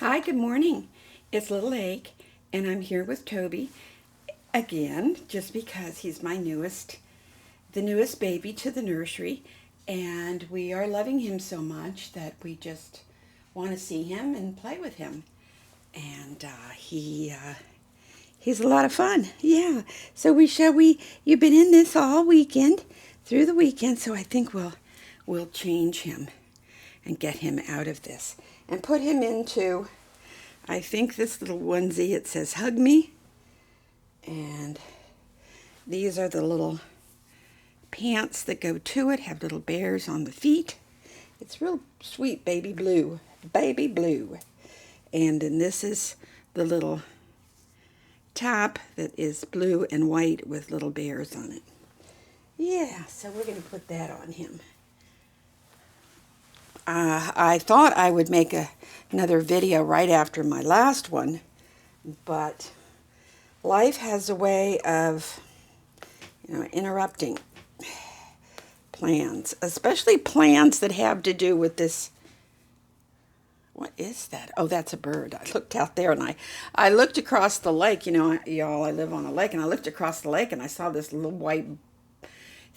Hi, good morning. It's Little Lake, and I'm here with Toby again, just because he's the newest baby to the nursery, and we are loving him so much that we just want to see him and play with him. And he's a lot of fun. Yeah. So you've been in this all weekend, through the weekend, so I think we'll change him and get him out of this and put him into, I think, this little onesie. It says hug me, and these are the little pants that go to it, have little bears on the feet. It's real sweet, baby blue. And then this is the little top that is blue and white with little bears on it. Yeah, so we're going to put that on him. I thought I would make another video right after my last one, but life has a way of, interrupting plans, especially plans that have to do with this. What is that? Oh, that's a bird. I looked out there and I looked across the lake. Y'all, I live on a lake, and I looked across the lake and I saw this little white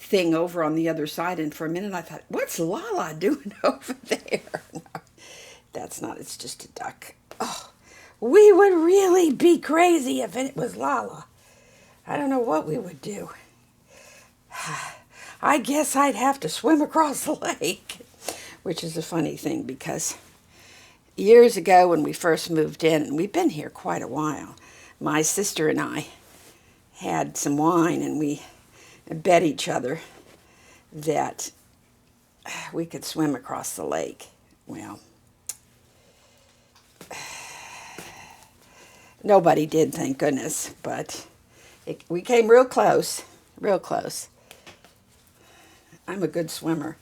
thing over on the other side, and for a minute I thought, what's Lala doing over there? No, that's not, it's just a duck. Oh, we would really be crazy if it was Lala. I don't know what we would do. I guess I'd have to swim across the lake, which is a funny thing because years ago when we first moved in, and we've been here quite a while, my sister and I had some wine, and we bet each other that we could swim across the lake. Well, nobody did, thank goodness, but we came real close, real close. I'm a good swimmer,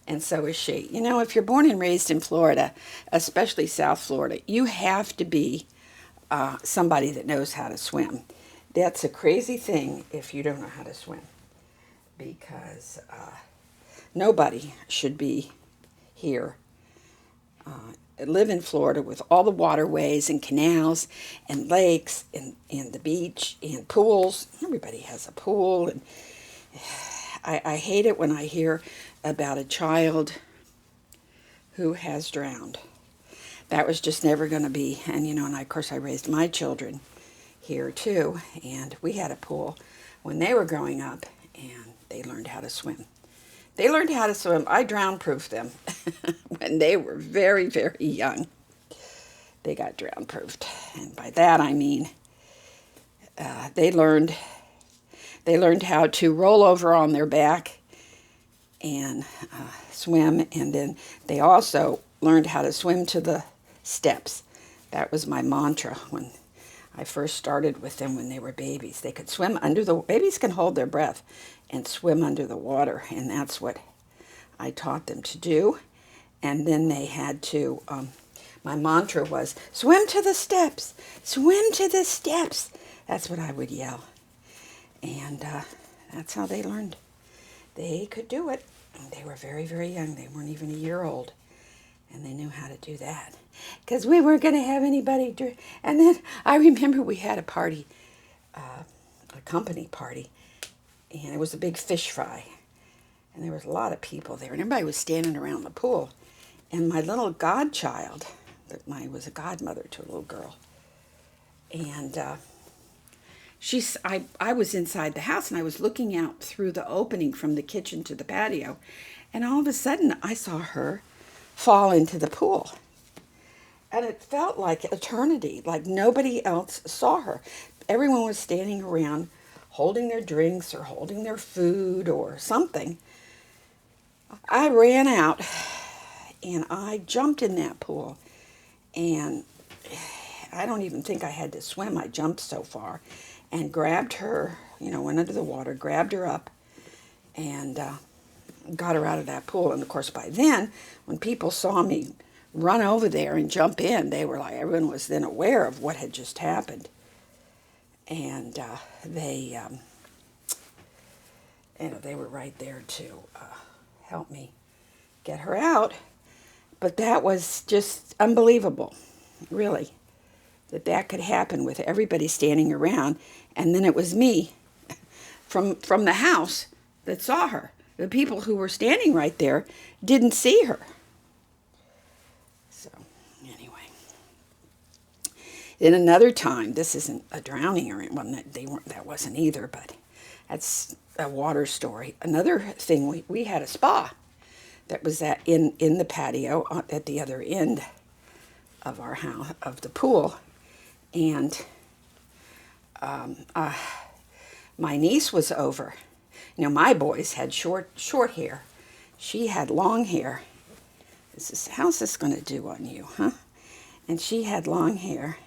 and so is she. If you're born and raised in Florida, especially South Florida, you have to be somebody that knows how to swim. That's a crazy thing if you don't know how to swim, because nobody should be here, live in Florida with all the waterways and canals and lakes and the beach and pools. Everybody has a pool, and I hate it when I hear about a child who has drowned. That was just never going to be, and of course I raised my children here too, and we had a pool when they were growing up, and they learned how to swim. They learned how to swim. I drown-proofed them when they were very, very young. They got drown-proofed, and by that I mean they learned how to roll over on their back and swim, and then they also learned how to swim to the steps. That was my mantra when I first started with them when they were babies. They could swim babies can hold their breath and swim under the water, and that's what I taught them to do. And then they had to, my mantra was, swim to the steps, swim to the steps. That's what I would yell. And that's how they learned. They could do it. They were very, very young. They weren't even a year old, and they knew how to do that. Because we weren't going to have anybody drink. And then I remember we had a party, a company party, and it was a big fish fry. And there was a lot of people there, and everybody was standing around the pool. And my little godchild, was a godmother to a little girl, and I was inside the house, and I was looking out through the opening from the kitchen to the patio, and all of a sudden I saw her fall into the pool. And it felt like eternity, like nobody else saw her. Everyone was standing around holding their drinks or holding their food or something. I ran out and I jumped in that pool, and I don't even think I had to swim. I jumped so far and grabbed her, went under the water, grabbed her up, and got her out of that pool. And of course by then, when people saw me run over there and jump in, they were like, everyone was then aware of what had just happened. And they were right there to help me get her out. But that was just unbelievable. really, that could happen with everybody standing around, and then it was me from the house that saw her. The people who were standing right there didn't see her. So, anyway. Then another time, this isn't a drowning or one that wasn't either, but that's a water story. Another thing, we had a spa that was in the patio at the other end of our house, of the pool, and my niece was over. You know, my boys had short hair. She had long hair. How's this going to do on you, huh? And she had long hair,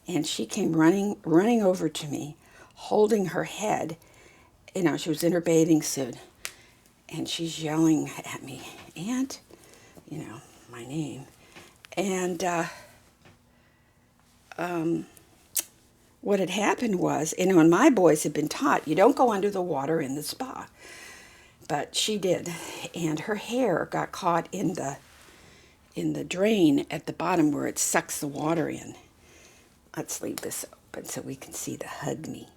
and she came running over to me, holding her head. You know, she was in her bathing suit, and she's yelling at me, "Aunt," you know, my name. And what had happened was, you know, and my boys had been taught, you don't go under the water in the spa. But she did, and her hair got caught in the drain at the bottom where it sucks the water in. Let's leave this open so we can see the hug me.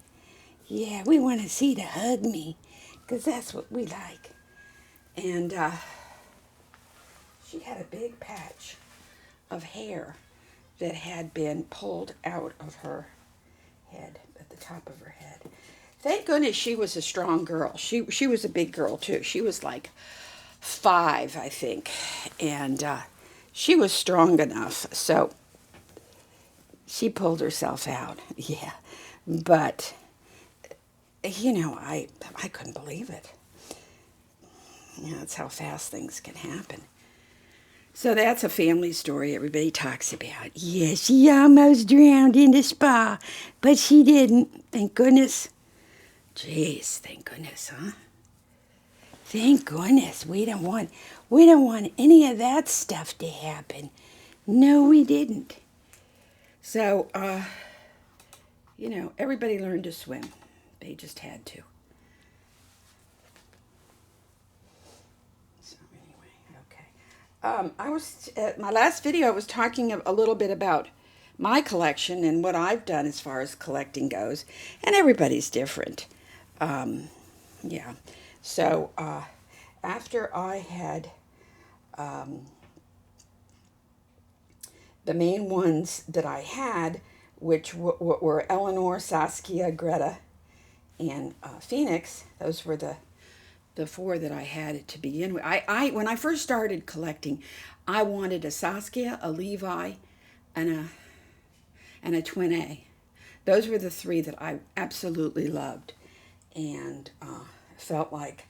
Yeah, we want to see the hug me, because that's what we like. And she had a big patch of hair that had been pulled out of her head, at the top of her head. Thank goodness she was a strong girl. She was a big girl too. She was like 5, I think, and she was strong enough. So she pulled herself out. Yeah, but you know, I couldn't believe it. You know, that's how fast things can happen. So that's a family story everybody talks about. Yeah, she almost drowned in the spa, but she didn't. Thank goodness. Jeez, thank goodness, huh? Thank goodness. We don't want any of that stuff to happen. No, we didn't. So, you know, everybody learned to swim. They just had to. I was my last video. I was talking a little bit about my collection and what I've done as far as collecting goes, and everybody's different. Yeah. So after I had the main ones that I had, which were Eleanor, Saskia, Greta, and Phoenix, those were the 4 that I had to begin with. When I first started collecting, I wanted a Saskia, a Levi, and a Twin A. Those were the 3 that I absolutely loved, and felt like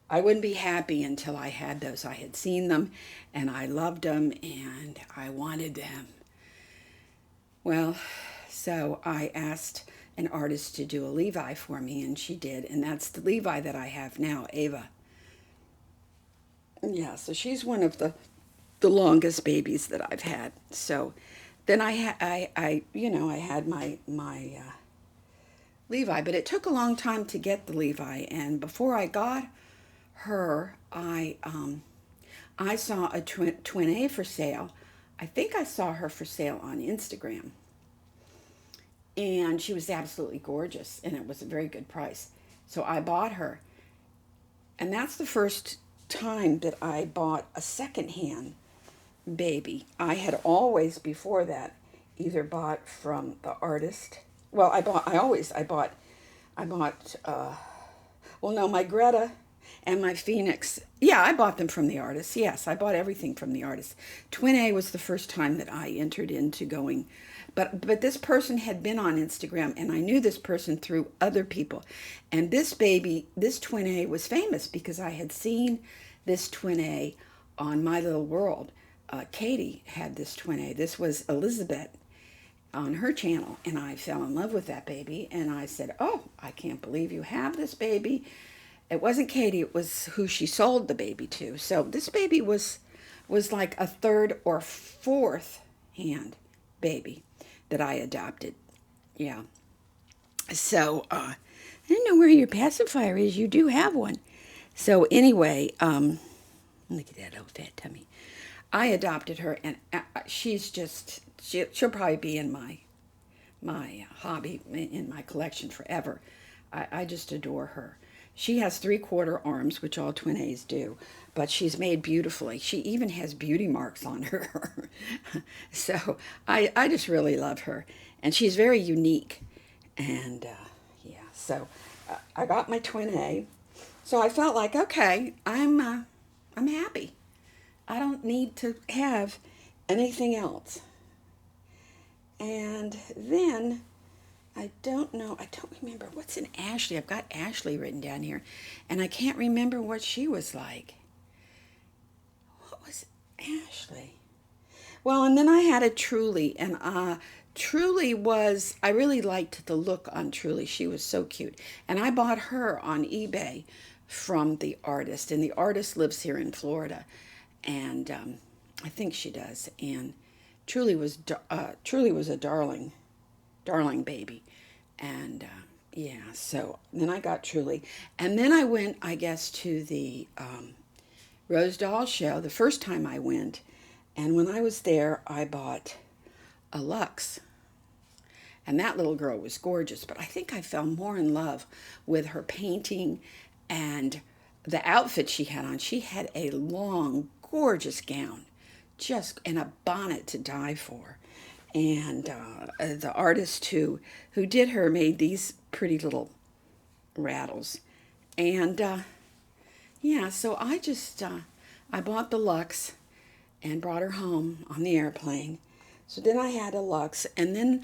I wouldn't be happy until I had those. I had seen them, and I loved them, and I wanted them. Well, so I asked an artist to do a Levi for me, and she did, and that's the Levi that I have now, Ava. Yeah, so she's one of the longest babies that I've had. So then I had my Levi, but it took a long time to get the Levi, and before I got her, I saw a twin A for sale. I think I saw her for sale on Instagram. And she was absolutely gorgeous, and it was a very good price. So I bought her. And that's the first time that I bought a secondhand baby. I had always, before that, either bought from the artist. Well, my Greta and my Phoenix. Yeah, I bought them from the artist. Yes, I bought everything from the artist. Twin A was the first time that I entered into going. But this person had been on Instagram, and I knew this person through other people. And this baby, this Twin A, was famous because I had seen this Twin A on My Little World. Katie had this Twin A. This was Elizabeth on her channel, and I fell in love with that baby. And I said, "Oh, I can't believe you have this baby." It wasn't Katie, it was who she sold the baby to. So this baby was like a 3rd or 4th hand baby that I adopted. Yeah. So, I don't know where your pacifier is. You do have one. So anyway, look at that old fat tummy. I adopted her, and she's she'll probably be in my hobby, in my collection forever. I just adore her. She has 3/4 arms, which all twin A's do, but she's made beautifully. She even has beauty marks on her. So I just really love her. And she's very unique. And yeah, so I got my twin A. So I felt like, okay, I'm happy. I don't need to have anything else. And then I don't know, I don't remember what's in Ashley. I've got Ashley written down here, and I can't remember what she was like. What was Ashley? Well, and then I had a Truly, and Truly was, I really liked the look on Truly. She was so cute. And I bought her on eBay from the artist, and the artist lives here in Florida, and I think she does. And Truly was a darling baby, and yeah. So then I got Truly, and then I went, I guess, to the Rose Doll show the first time I went, and when I was there, I bought a Lux, and that little girl was gorgeous. But I think I fell more in love with her painting and the outfit she had on. She had a long, gorgeous gown, just and a bonnet to die for. And the artist who did her made these pretty little rattles. And yeah, so I just I bought the Lux and brought her home on the airplane. So then I had a Lux, and then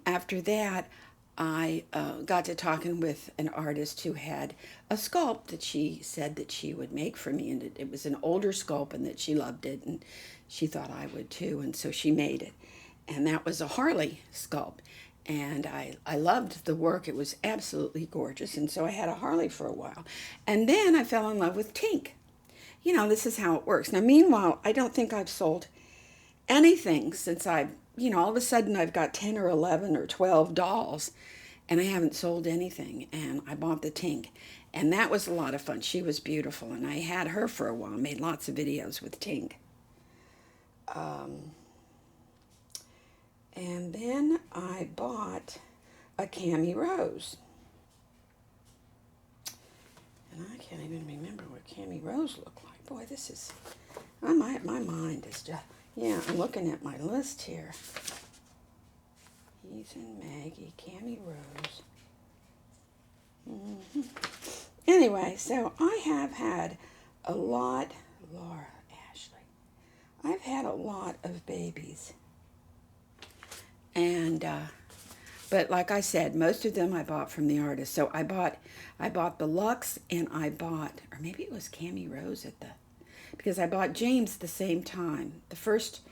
after that, I got to talking with an artist who had a sculpt that she said that she would make for me, and it was an older sculpt, and that she loved it, and she thought I would too, and so she made it. And that was a Harley sculpt, and I loved the work. It was absolutely gorgeous, and so I had a Harley for a while. And then I fell in love with Tink. You know, this is how it works. Now, meanwhile, I don't think I've sold anything since all of a sudden I've got 10 or 11 or 12 dolls, and I haven't sold anything. And I bought the Tink, and that was a lot of fun. She was beautiful, and I had her for a while, made lots of videos with Tink. And then I bought a Cami Rose. And I can't even remember what Cami Rose looked like. Boy, this is, my mind is just, yeah, I'm looking at my list here. Heath and Maggie, Cami Rose. Anyway, so I have had a lot, Laura, Ashley, I've had a lot of babies. And, but like I said, most of them I bought from the artist. So I bought the Lux, and I bought, or maybe it was Cami Rose because I bought James the same time. The first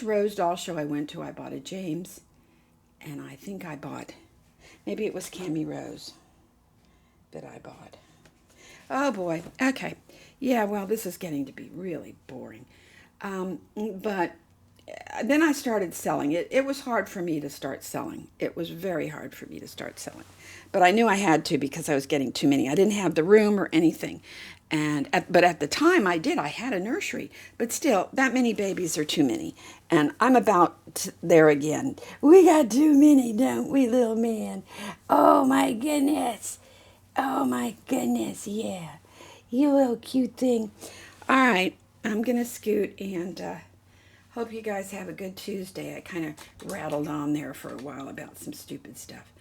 Rose Doll show I went to, I bought a James, and I think I bought, maybe it was Cami Rose that I bought. Oh boy, okay. Yeah, well, this is getting to be really boring. But then I started selling. It was hard for me to start selling. It was very hard for me to start selling. But I knew I had to because I was getting too many. I didn't have the room or anything. But at the time I did. I had a nursery. But still, that many babies are too many. And I'm about there again. We got too many, don't we, little man? Oh, my goodness. Oh, my goodness, yeah. You little cute thing. All right, I'm going to scoot, and hope you guys have a good Tuesday. I kind of rattled on there for a while about some stupid stuff.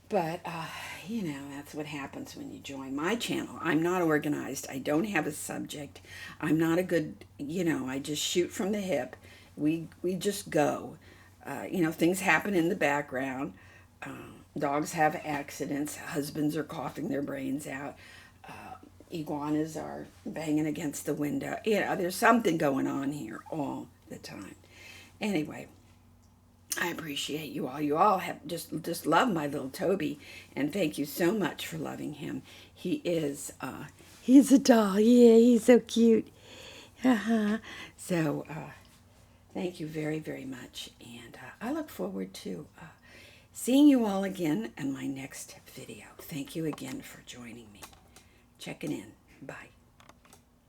But, that's what happens when you join my channel. I'm not organized. I don't have a subject. I'm not a good, I just shoot from the hip. We just go. Things happen in the background. Dogs have accidents. Husbands are coughing their brains out. Iguanas are banging against the window. There's something going on here all the time. Anyway, I appreciate you all. You all have just love my little Toby, and thank you so much for loving him. He's a doll. Yeah, he's so cute. So, thank you very, very much, and I look forward to seeing you all again in my next video. Thank you again for joining me. Checking in. Bye.